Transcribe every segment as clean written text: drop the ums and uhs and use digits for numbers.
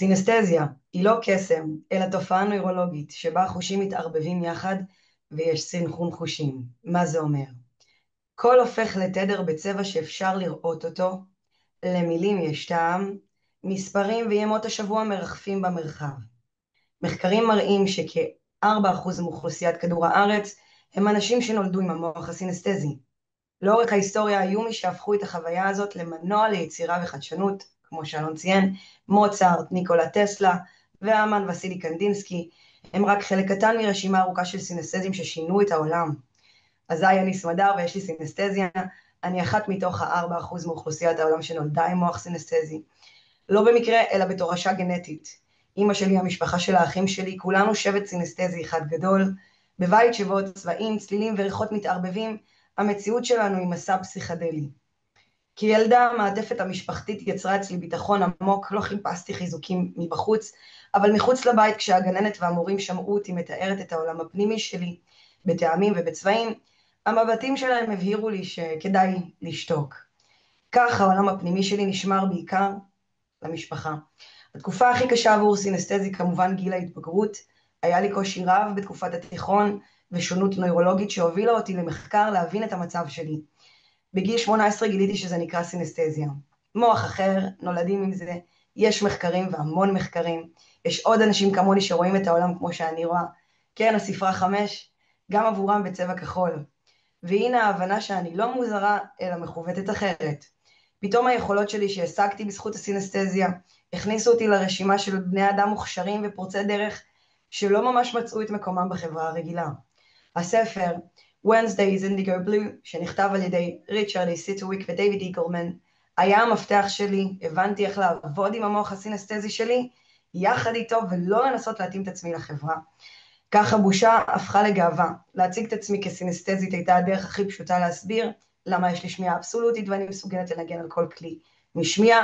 סינסטזיה היא לא קסם, אלא תופעה נוירולוגית שבה החושים מתערבבים יחד ויש סנכרון חושים. מה זה אומר? קול הופך לתדר בצבע שאפשר לראות אותו, למילים יש טעם, מספרים וימות השבוע מרחפים במרחב. מחקרים מראים שכ-4% מאוכלוסיית כדור הארץ הם אנשים שנולדו עם המוח הסינסטזי. לאורך ההיסטוריה היו מי שהפכו את החוויה הזאת למנוע ליצירה וחדשנות, כמו שאלון ציין, מוצרט, ניקולה טסלה והאמן וסילי קנדינסקי, הם רק חלק קטן מרשימה ארוכה של סינסטזים ששינו את העולם. אזי אני סמדר ויש לי סינסטזיה, אני אחת מתוך ה-4% מאוכלוסיית העולם שנולדה עם מוח סינסטזי. לא במקרה, אלא בתורשה גנטית. אמא שלי, המשפחה של האחים שלי, כולנו שבט סינסטזי אחד גדול, בבית שבו צבעים, צלילים וריחות מתערבבים, המציאות שלנו היא מסע פסיכדלי. כילדה, המעטפת המשפחתית יצרה אצלי ביטחון עמוק, לא חיפשתי חיזוקים מבחוץ, אבל מחוץ לבית, כשהגננת והמורים שמעו אותי מתארת את העולם הפנימי שלי, בטעמים ובצבעים, המבטים שלהם הבהירו לי שכדאי לשתוק. כך העולם הפנימי שלי נשמר בעיקר למשפחה. התקופה הכי קשה עבור סינסטזי כמובן גיל ההתבגרות, היה לי קושי רב בתקופת התיכון ושונות נוירולוגית שהובילה אותי למחקר להבין את המצב שלי. בגיל 18 גיליתי שזה נקרא סינסטזיה. מוח אחר, נולדים עם זה, יש מחקרים והמון מחקרים, יש עוד אנשים כמוני שרואים את העולם כמו שאני רואה. כן, הספרה 5, גם עבורם בצבע כחול. והנה ההבנה שאני לא מוזרה, אלא מכוותת אחרת. פתאום היכולות שלי שהשגתי בזכות הסינסטזיה, הכניסו אותי לרשימה של בני אדם מוכשרים ופורצי דרך, שלא ממש מצאו את מקומם בחברה הרגילה. הספר, Wednesday is Indigo Blue, שנכתב על ידי ריצ'רד סיטוויק ודייוויד איגלמן, היה המפתח שלי, הבנתי איך לעבוד עם המוח הסינסטזי שלי, יחד איתו ולא לנסות להתאים את עצמי לחברה. כך הבושה הפכה לגאווה. להציג את עצמי כסינסטזית הייתה הדרך הכי פשוטה להסביר למה יש לי שמיעה אבסולוטית ואני מסוגלת לנגן על כל כלי משמיע,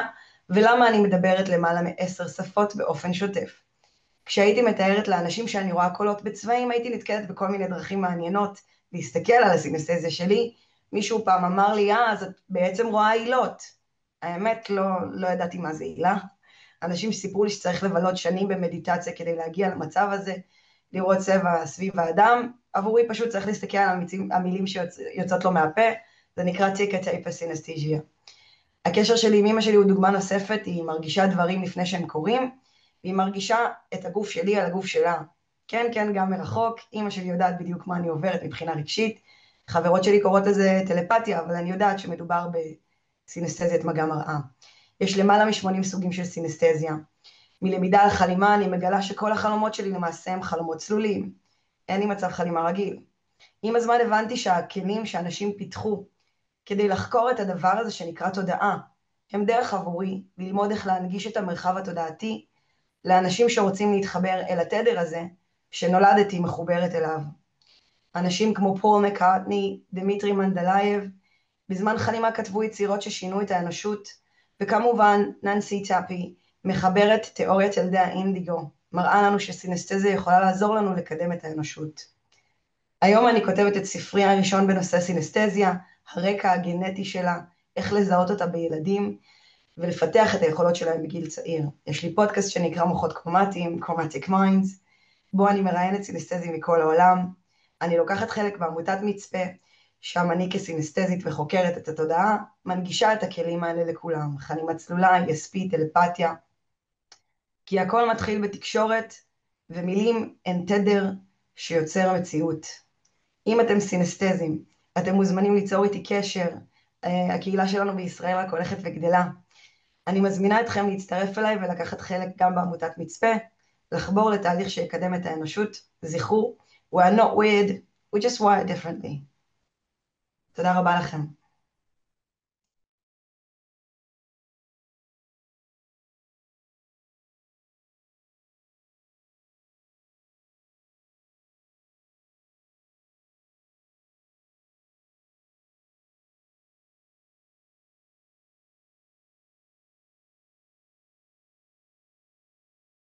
ולמה אני מדברת למעלה מ10 שפות באופן שוטף. כשהייתי מתארת לאנשים שאני רואה קולות בצבעים, הייתי נתקלת בכל מיני דרכים מעניינות להסתכל על הסינסטזיה שלי. מישהו פעם אמר לי, אז את בעצם רואה עילות. האמת, לא ידעתי מה זה עילה. אנשים סיפרו לי שצריך לבלות שנים במדיטציה כדי להגיע למצב הזה, לראות צבע סביב האדם. עבורי פשוט צריך להסתכל על המילים שיוצאות לו מהפה, זה נקרא טיקה טייפה סינסטזיה. הקשר שלי עם אמא שלי הוא דוגמה נוספת, היא מרגישה דברים לפני שהם קורים, והיא מרגישה את הגוף שלי על הגוף שלה. כן, כן, גם מרחוק, אמא שלי יודעת בדיוק מה אני עוברת מבחינה רגשית, חברות שלי קוראות לזה טלפתיה, אבל אני יודעת שמדובר בסינסטזיית מגע מראה. יש למעלה מ-80 סוגים של סינסטזיה. מלמידה על חלימה אני מגלה שכל החלומות שלי למעשה הם חלומות צלולים. אין לי מצב חלימה רגיל. עם הזמן הבנתי שהכלים שאנשים פיתחו כדי לחקור את הדבר הזה שנקרא תודעה, הם דרך עבורי ללמוד איך להנגיש את המרחב התודעתי לאנשים שרוצים להתחבר אל התדר הזה שנולדתי מחוברת אליו. אנשים כמו פול מקארטני, דמיטרי מנדלייב, בזמן חלימה כתבו יצירות ששינו את האנושות, וכמובן ננסי טאפי, מחברת תיאוריית ילדי האינדיגו, מראה לנו שסינסטזיה יכולה לעזור לנו לקדם את האנושות. היום אני כותבת את ספרי הראשון בנושא סינסטזיה, הרקע הגנטי שלה, איך לזהות אותה בילדים, ולפתח את היכולות שלהם בגיל צעיר. יש לי פודקאסט שנקרא מוחות קרומטיים, Chromatic Minds, בו אני מראיינת סינסטזים מכל העולם. אני לוקחת חלק בעמותת מצפה, שם אני כסינסטזית וחוקרת את התודעה, מנגישה את הכלים האלה לכולם, חלימה צלולה, ESP, טלפתיה, כי הכל מתחיל בתקשורת, ומילים הן תדר שיוצר מציאות. אם אתם סינסטזים, אתם מוזמנים ליצור איתי קשר, הקהילה שלנו בישראל רק הולכת וגדלה. אני מזמינה אתכם להצטרף אליי ולקחת חלק גם בעמותת מצפה, לחבור לתהליך שיקדם את האנושות. זכרו, we are not weird, we just wired differently. תודה רבה לכם.